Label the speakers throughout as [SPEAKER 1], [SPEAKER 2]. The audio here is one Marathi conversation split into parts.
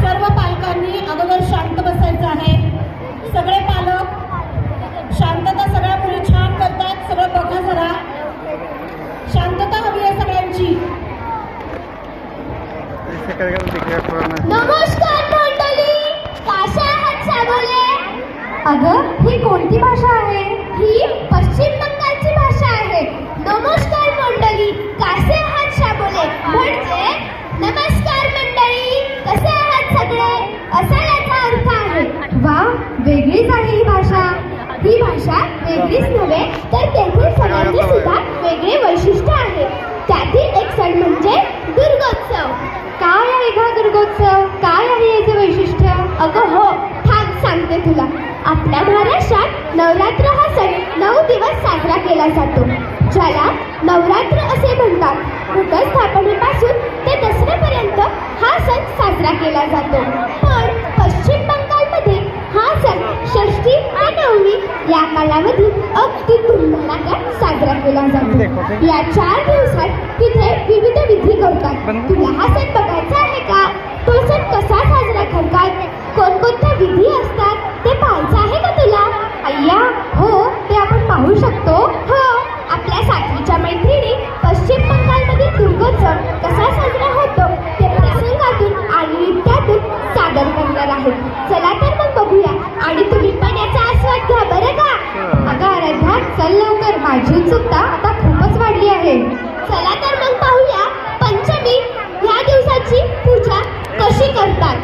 [SPEAKER 1] सर्व पालकांनी अगोदर शांत बसायचं आहे. सगळे पालक शांतता. सगळ्या मुली छान करतात. सगळं बघा जरा. शांतता हवी आहे सगळ्यांची.
[SPEAKER 2] नमस्कार मंडळी, कशा आहात साबोले?
[SPEAKER 3] अगं, ही कोणती भाषा आहे?
[SPEAKER 2] ही पश्चिम बंगालची भाषा आहे. नमस्कार मंडळी, कसे आहात साबोले म्हणजे नमस्कार मंडळी, कसे आहात सगळे, असा याचा अर्थ आहे.
[SPEAKER 3] वा, वेगळीच आहे ही भाषा.
[SPEAKER 2] ही भाषा वेगळीच नव्हे तर तेथील सणांचे सुद्धा वेगळे वैशिष्ट्य आहे. त्यातील एक सण म्हणजे दुर्गोत्सव.
[SPEAKER 3] काय आहे हा दुर्गोत्सव? काय आहे याचे वैशिष्ट्य?
[SPEAKER 2] अगं हो, थांब सांगते तुला. आपल्या महाराष्ट्रात नवरात्र हा सण 9 दिवस साजरा केला जातो, ज्याला नवरात्र असे म्हणतात. घटस्थापनेपासून ते दसऱ्यापर्यंत हा सण साजरा केला जातो. पण पश्चिम बंगालमध्ये हा सण षष्ठी ते नवमी या कालावधीत अगदी धुमधडाक्यात साजरा केला जातो. या 4 दिवसात तिथे विविध विधी करतात. तुला हा सण बघायचा आहे का? तो सण कसा साजरा करतात, कोणकोणत्या विधी असतात ते पाहायचं आहे का तुला?
[SPEAKER 3] अय्या, हो, ते आपण पाहू शकतो.
[SPEAKER 2] हो, आपल्या 7वीच्या मैत्रिणी पश्चिम बंगालमधील दुर्गोत्सव कसा साजरा होतो ते प्रसंगातून आणि नृत्यातून सादर करणार आहेत. चला तर मग बघूया आणि तुम्ही पण याचा आस्वाद घ्या बरं का?
[SPEAKER 3] अगं आराध्या, चल लवकर, माझी उत्सुकता आता खूपच वाढली आहे.
[SPEAKER 2] चला तर मग पाहूया पंचमी ह्या दिवसाची पूजा कशी करतात.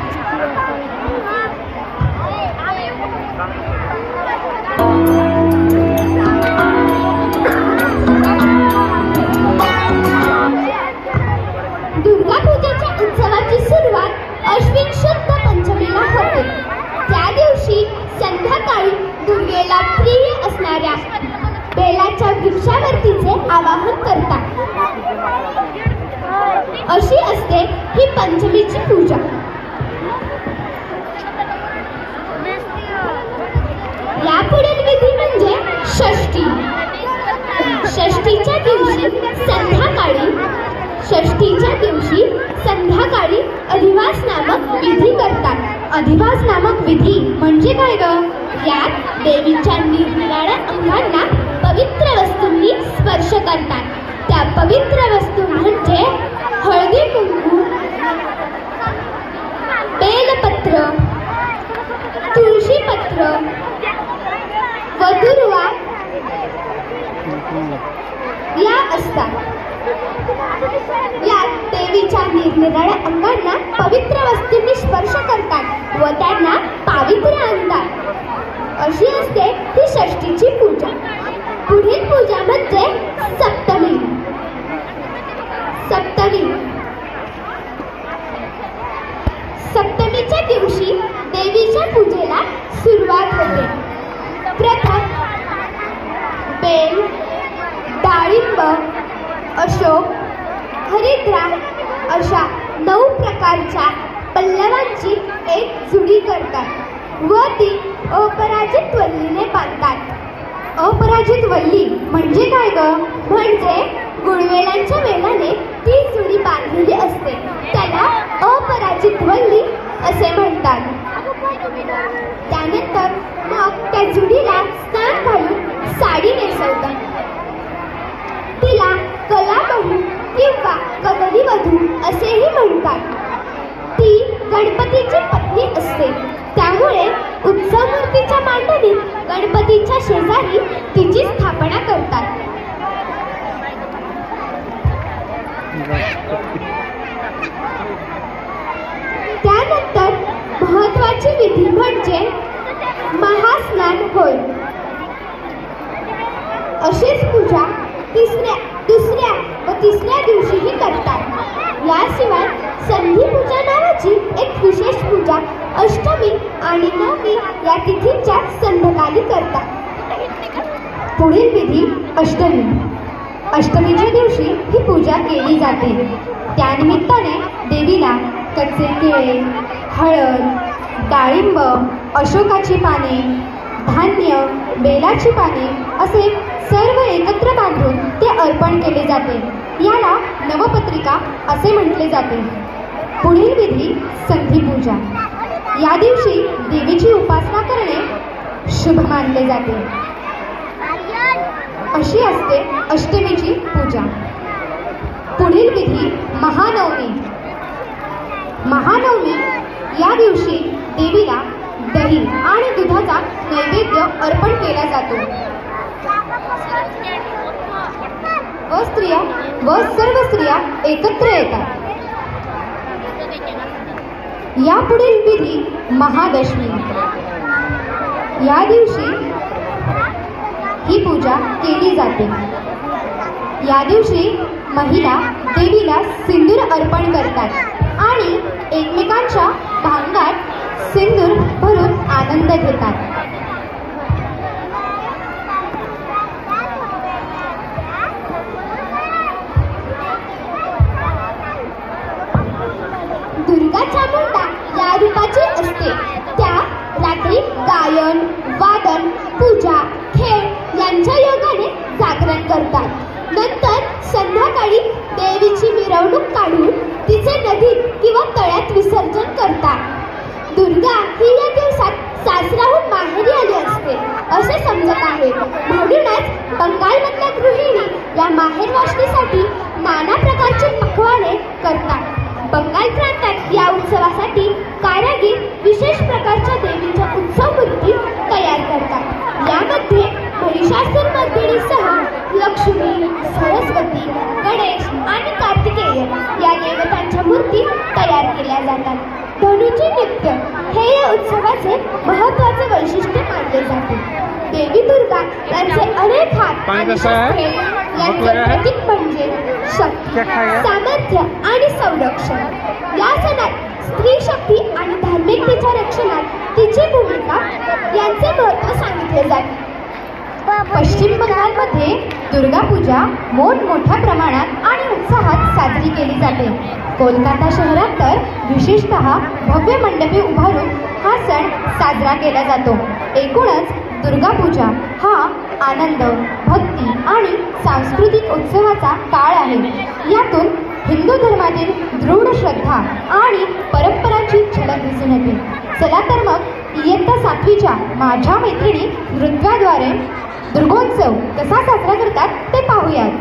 [SPEAKER 2] दुर्गा पूजेच्या उत्सवाची सुरुवात अश्विन शुद्ध पंचमीला होते. त्या दिवशी संध्याकाळी दुर्गेला प्रिय असणाऱ्या बेलाच्या वृक्षावरतीचे आवाहन करतात. अशी असते ही पंचमीची पूजा. यापुढील विधी म्हणजे षष्ठी. षष्ठीच्या दिवशी संध्याकाळी अधिवास नामक विधी करतात.
[SPEAKER 3] अधिवास नामक विधी म्हणजे काय ग?
[SPEAKER 2] यात देवीच्या निरनिराळ्या अंगांना पवित्र वस्तूंनी स्पर्श करतात. त्या पवित्र वस्तू म्हणजे हळदी कुंकू, बेलपत्र, तुळशीपत्र, वधुरवा या असतात. यात देवीच्या निरनिराळ्या अंगांना पवित्र वस्तूंनी स्पर्श करतात व त्यांना पावित्र्य आणतात. अशी असते ही षष्ठीची पूजा. पुढील पूजा म्हणजे सप्तमी. सप्तमीच्या दिवशी देवीच्या पूजेला सुरुवात होते. प्रथम बेल, डाळिंब, अशोक, हरिद्रा अशा 9 प्रकारच्या पल्लवांची एक जुडी करतात व ती अपराजित वल्लीने बांधतात.
[SPEAKER 3] अपराजित वल्ली म्हणजे काय ग?
[SPEAKER 2] म्हणजे गुळवेलांच्या वेलाने ती जुडी बांधलेली असते. त्याला अपराजित वल्ली असे म्हणतात. त्यानंतर मग त्या जुडीला स्नान घालून साडी नेसवतात. तिला कलाबहू किंवा कदली वधू असेही म्हणतात. ती गणपतीची पत्नी असते. त्यामुळे उत्सव मूर्तीच्या मांडणीत गणपतीच्या शेजारी तिची स्थापना करतात. त्यानंतर महत्त्वाची विधी म्हणजे महास्नान होय. अशीच पूजा दुसऱ्या व तिसऱ्या दिवशीही करतात. याशिवाय संधी पूजा नावाची एक विशेष पूजा अष्टमी आणि नवमी या तिथींच्या संध्याकाळी करतात.
[SPEAKER 3] पुढील विधी अष्टमी. अष्टमीच्या दिवशी ही पूजा केली जाते. त्यानिमित्ताने देवीला कच्चे केळे, हळद, डाळिंब, अशोकाची पाने, धान्य, बेलाची पाने असे सर्व एकत्र बांधून ते जाते. याला नवपत्रिका असे म्हटले जाते. पुढील विधी संधी पूजा. या दिवशी देवीची उपासना करणे शुभ मानले जाते. अशी असते अष्टमीची पूजा. पुढील विधी महानवमी. महानवमी या दिवशी देवीला दही आणि दुधाचा नैवेद्य अर्पण केला जातो व सर्व स्त्रिया एकत्र येतात. या पुढील विधी महादशमी. या दिवशी ही पूजा केली जाते. या दिवशी महिला देवीला सिंदूर अर्पण करतात आणि एकमेकांच्या भांगात सिंदूर भरून आनंद घेतात.
[SPEAKER 2] दुर्गा चामुंडा या रूपाची असते. त्या रात्री गायन, वादन, पूजा, खेळ यांच्या योगाने जागरण करतात. नंतर संध्याकाळी देवीची मिरवणूक काढून तिचे नदीत किंवा तळ्यात विसर्जन करतात. दुर्गा ही या दिवसात सासराहून माहेरी आली असते असे समजत आहे. म्हणूनच बंगालमधल्या गृहिणी या माहेर वाचण्यासाठी नाना प्रकारची पक्वाने करतात. बंगाल प्रांतात या उत्सवासाठी कारागीर विशेष प्रकारच्या देवीच्या उत्सव मूर्ती तयार करतात. यामध्ये महिषासुरमर्दिनीसह लक्ष्मी, सरस्वती, गणेश आणि कार्तिकेय या देवतांच्या मूर्ती तयार केल्या जातात. धनुचे नृत्य हे या उत्सवाचे महत्त्वाचे वैशिष्ट्य मानले जाते. देवी दुर्गा यांचे अनेक हात आणि शस्त्रे यांचे प्रतीक म्हणजे शक्ती, सामर्थ्य आणि संरक्षण. या सणात स्त्री शक्ती आणि धार्मिकतेच्या रक्षणात तिची भूमिका यांचे महत्त्व सांगितले जाते.
[SPEAKER 3] पश्चिम बंगालमध्ये दुर्गा पूजा मोठमोठ्या प्रमाणात आणि उत्साहात साजरी केली जाते. कोलकाता शहरात तर विशेषतः भव्य मंडपे उभारून हा सण साजरा केला जातो. एकूणच दुर्गा पूजा हा आनंद, भक्ती आणि सांस्कृतिक उत्सवाचा काळ आहे. यातून हिंदू धर्मातील दृढ श्रद्धा आणि परंपरांची झलक दिसून येते. चला तर मग इयत्ता 7वीच्या माझ्या मैत्रिणी नृत्याद्वारे दुर्गोत्सव कसा साजरा करतात ते पाहूयात.